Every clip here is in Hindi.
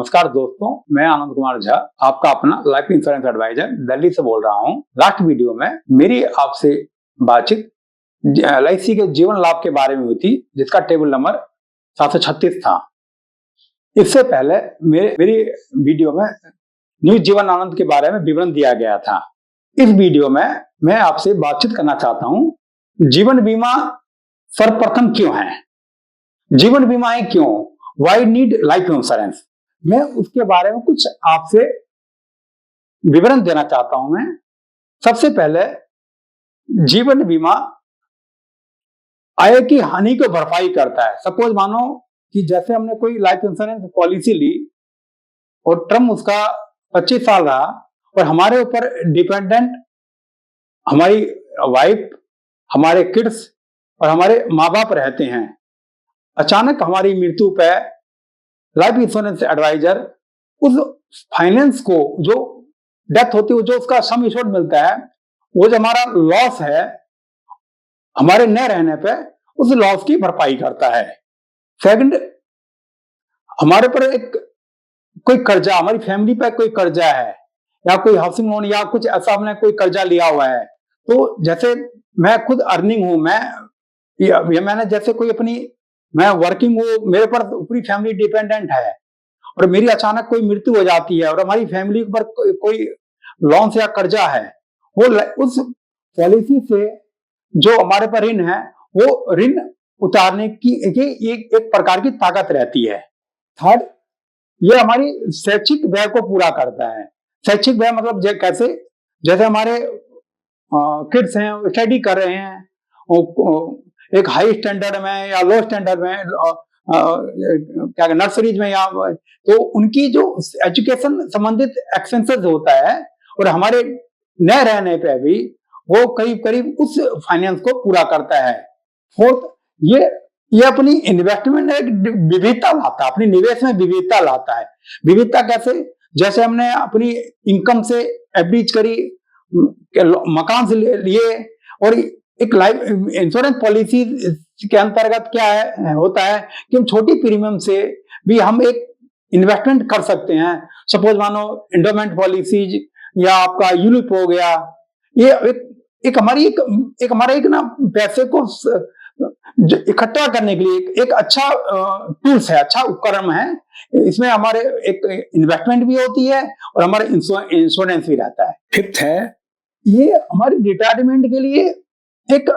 नमस्कार दोस्तों, मैं आनंद कुमार झा, आपका अपना लाइफ इंश्योरेंस एडवाइजर दिल्ली से बोल रहा हूं। लास्ट वीडियो में मेरी आपसे बातचीत LIC के जीवन लाभ के बारे में हुई थी, जिसका टेबल नंबर 736 था। इससे पहले मेरी वीडियो में न्यू जीवन आनंद के बारे में विवरण दिया गया था। इस वीडियो में मैं आपसे बातचीत करना चाहता हूं, जीवन बीमा सर्वप्रथम क्यों है, जीवन बीमा है क्यों, वाई नीड लाइफ इंश्योरेंस। मैं उसके बारे में कुछ आपसे विवरण देना चाहता हूं। मैं सबसे पहले जीवन बीमा आय की हानि को भरपाई करता है। सपोज मानो कि जैसे हमने कोई लाइफ इंश्योरेंस पॉलिसी ली और टर्म उसका 25 साल रहा और हमारे ऊपर डिपेंडेंट हमारी वाइफ, हमारे किड्स और हमारे माँ बाप रहते हैं। अचानक हमारी मृत्यु पे लाइफ इंश्योरेंस एडवाइजर उस फाइनेंस को, जो डेथ होती है, जो उसका सम एश्योर्ड मिलता है, वो जो हमारा लॉस है हमारे न रहने पे, उस लॉस की भरपाई करता है। सेकंड, हमारे पर एक कोई कर्जा, हमारी फैमिली पे कोई कर्जा है या कोई हाउसिंग लोन या कुछ ऐसा हमने कोई कर्जा लिया हुआ है, तो जैसे मैं खुद अर्निंग हूं, मैंने जैसे कोई अपनी, मैं वर्किंग हूं, मेरे पर पूरी फैमिली डिपेंडेंट है और मेरी अचानक कोई मृत्यु हो जाती है और हमारी फैमिली पर कोई लोन या कर्जा है, वो उस पॉलिसी से जो हमारे पर ऋण है, वो ऋण उतारने की एक प्रकार की ताकत रहती है। थर्ड, ये हमारी शैक्षिक व्यय को पूरा करता है। शैक्षिक व्यय मतलब कैसे, जैसे हमारे किड्स हैं, स्टडी कर रहे हैं एक हाई स्टैंडर्ड में या लो स्टैंडर्ड में, क्या नर्सरीज में, या तो उनकी जो एजुकेशन संबंधित एक्सपेंसेस होता है और हमारे न रहने पे भी वो करीब करीब उस फाइनेंस को पूरा करता है। फोर्थ, ये अपनी इन्वेस्टमेंट एक विविधता लाता है, अपनी निवेश में विविधता लाता है। विविधता कैसे, जैसे हमने अपनी इनकम से एवरेज करी, मकान से लिए, और एक लाइफ इंश्योरेंस पॉलिसी के अंतर्गत क्या है होता है कि हम छोटी प्रीमियम से भी हम एक इन्वेस्टमेंट कर सकते हैं। सपोज मानो एंडोमेंट पॉलिसीज या आपका यूलिप हो गया, ये एक हमारा एक ना पैसे को इकट्ठा करने के लिए एक अच्छा टूल्स है, अच्छा उपकरण है। इसमें हमारे एक इन्वेस्टमेंट भी होती है और हमारे इंश्योरेंस भी रहता है। फिफ्थ है, ये हमारी रिटायरमेंट के लिए एक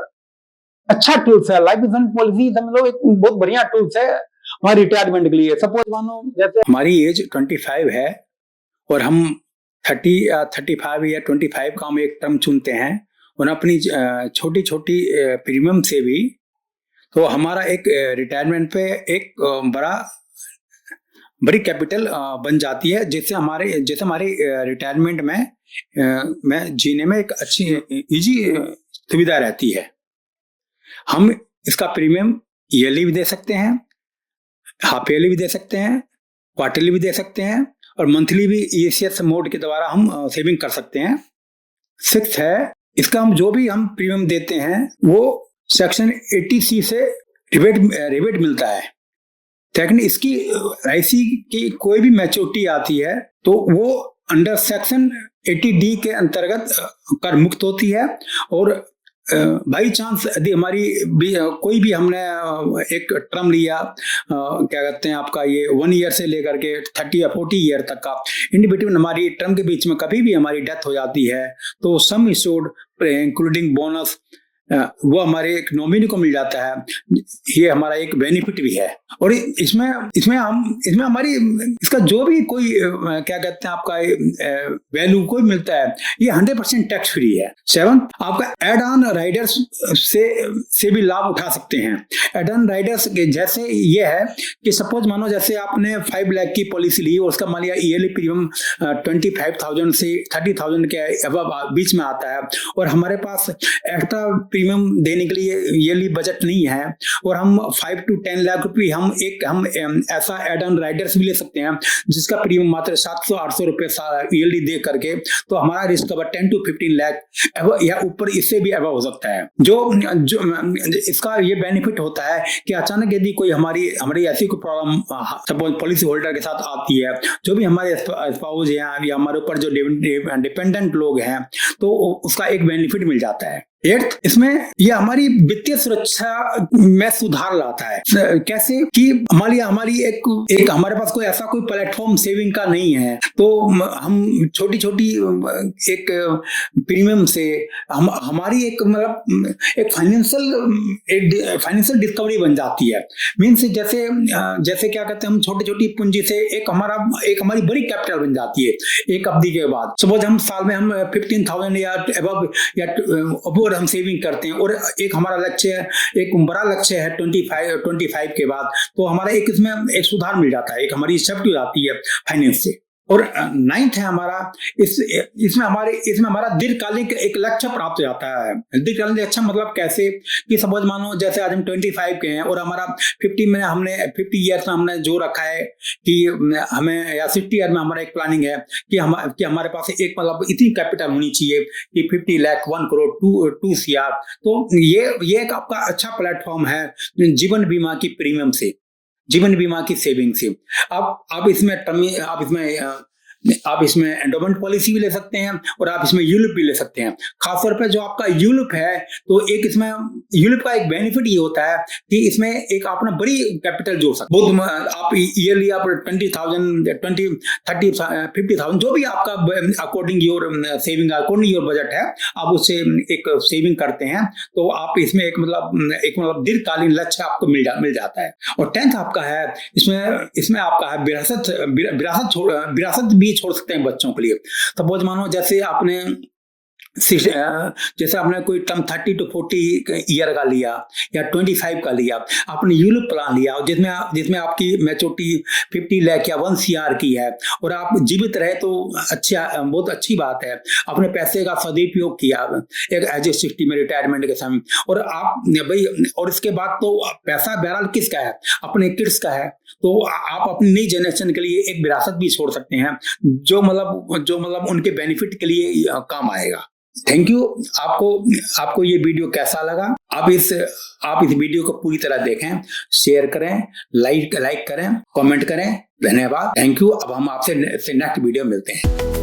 अच्छा टूल्स है। लाइफ इंश्योरेंस पॉलिसी समझ लो एक बहुत बढ़िया टूल्स है हमारी रिटायरमेंट के लिए। सपोज मानो जैसे हमारी एज 25 है और हम 30 या 35 या 25 का हम एक टर्म चुनते हैं और अपनी छोटी छोटी प्रीमियम से भी, तो हमारा एक रिटायरमेंट पे एक बड़ी कैपिटल बन जाती है, जैसे हमारे रिटायरमेंट में जीने में एक अच्छी इजी सुविधा रहती है। हम इसका प्रीमियम ईयरली भी दे सकते हैं, हाफ ईयरली भी दे सकते हैं, क्वार्टरली भी दे सकते हैं और मंथली भी ECS मोड के द्वारा हम सेविंग कर सकते हैं। सिक्स्थ है, इसका हम जो भी हम प्रीमियम देते हैं वो सेक्शन 80C से रिबेट मिलता है। सेकंड, इसकी LIC की कोई भी मैच्योरिटी आती है तो वो अंडर सेक्शन 80D के अंतर्गत कर मुक्त होती है। और बाई चांस यदि हमारी कोई भी हमने एक टर्म लिया, क्या कहते हैं आपका, ये 1 ईयर से लेकर के 30 या 40 ईयर तक का, इन बिटवीन हमारी टर्म के बीच में कभी भी हमारी डेथ हो जाती है तो सम एश्योर्ड इंक्लूडिंग बोनस वो हमारे एक नॉमिनी को मिल जाता है। ये हमारा एक बेनिफिट भी है। और इसमें हमारी इसका जो भी कोई क्या कहते हैं आपका वैल्यू कोई मिलता है, ये 100% टैक्स फ्री है। 7th, आपका एड ऑन राइडर्स से भी लाभ उठा सकते हैं। एड ऑन राइडर्स जैसे ये है कि सपोज मानो जैसे आपने 5 लाख की पॉलिसी ली और उसका मान लिया ईयरली प्रीमियम 25,000 से 30,000 के अबव बीच में आता है और हमारे पास एक्स्ट्रा प्रीमियम देने के लिए ईयरली बजट नहीं है और हम 5 to 10 लाख रुपए हम ऐसा एड ऑन राइडर्स भी ले सकते हैं जिसका प्रीमियम मात्र 700-800 रुपए ईयरली दे करके, तो हमारा रिस्क कवर 10 to 15 लाख या ऊपर इससे भी अबव हो सकता है। जो इसका ये बेनिफिट होता है कि अचानक यदि कोई हमारी ऐसी कोई प्रॉब्लम सपोज पॉलिसी होल्डर के साथ आती है, जो भी हमारे स्पाउस हैं या हमारे ऊपर जो डिपेंडेंट लोग हैं, तो उसका एक बेनिफिट मिल जाता है। एट्थ, इसमें यह हमारी वित्तीय सुरक्षा में सुधार लाता है। कैसे कि हमारी एक हमारे पास कोई ऐसा कोई प्लेटफॉर्म सेविंग का नहीं है, तो हम छोटी छोटी एक प्रीमियम से हमारी एक मतलब एक फाइनेंशियल डिस्कवरी बन जाती है। मीन्स जैसे क्या कहते हैं, हम छोटी छोटी पूंजी से एक हमारी बड़ी कैपिटल बन जाती है एक अवधि के बाद। सपोज हम साल में हम 15,000 या अबव या हम सेविंग करते हैं और एक हमारा लक्ष्य है, एक बड़ा लक्ष्य है 25 के बाद, तो हमारा एक इसमें एक सुधार मिल जाता है, एक हमारी सेफ्टी हो जाती है फाइनेंस से। और 9th है हमारा, इसमें हमारा दीर्घकालिक एक लक्ष्य प्राप्त हो जाता है। दीर्घकालिक अच्छा मतलब कैसे कि सपोज मानो जैसे आज हम 25 के हैं और हमारा 50 ईयर्स में हमने जो रखा है कि हमें, या 60 ईयर में हमारा एक प्लानिंग है कि हमारे पास एक मतलब इतनी कैपिटल होनी चाहिए कि 50 लाख, 1 करोड़, 2 CR। तो ये एक आपका अच्छा प्लेटफॉर्म है जीवन बीमा की प्रीमियम से, जीवन बीमा की सेविंग से। आप इसमें एंडोमेंट पॉलिसी भी ले सकते हैं और आप इसमें यूलिप भी ले सकते हैं। खासतौर पर जो आपका यूलिप है, तो एक इसमें यूलिप का एक बेनिफिट ये होता है कि इसमें एक अपना बड़ी कैपिटल जोड़ सकते हैं। आप ईयरली आप 20,000, 20, 30, 50,000 जो भी आपका according your saving, according your budget है, आप उससे एक सेविंग करते हैं, तो आप इसमें एक मतलब दीर्घकालीन लक्ष्य आपको मिल जाता है। और 10th आपका है, इसमें आपका है विरासत भी छोड़ सकते हैं बच्चों के लिए। सपोज मानो जैसे आपने कोई टर्म 30 to 40 ईयर का लिया या 25 का लिया, आपने यूलिप प्लान लिया जिसमें आपकी मैच्योरिटी 50 लाख या 1 CR की है और आप जीवित रहे, तो बहुत अच्छी बात है। अपने पैसे का सदुपयोग किया एक एज ए 60 में रिटायरमेंट के समय, और इसके बाद तो पैसा बहरहाल किसका है, अपने किड्स का है, तो आप अपनी नई जनरेशन के लिए एक विरासत भी छोड़ सकते हैं जो मतलब उनके बेनिफिट के लिए काम आएगा। Thank you. आपको ये वीडियो कैसा लगा? आप इस वीडियो को पूरी तरह देखें, शेयर करें, लाइक करें, कमेंट करें। धन्यवाद, थैंक यू। अब हम आपसे नेक्स्ट वीडियो मिलते हैं।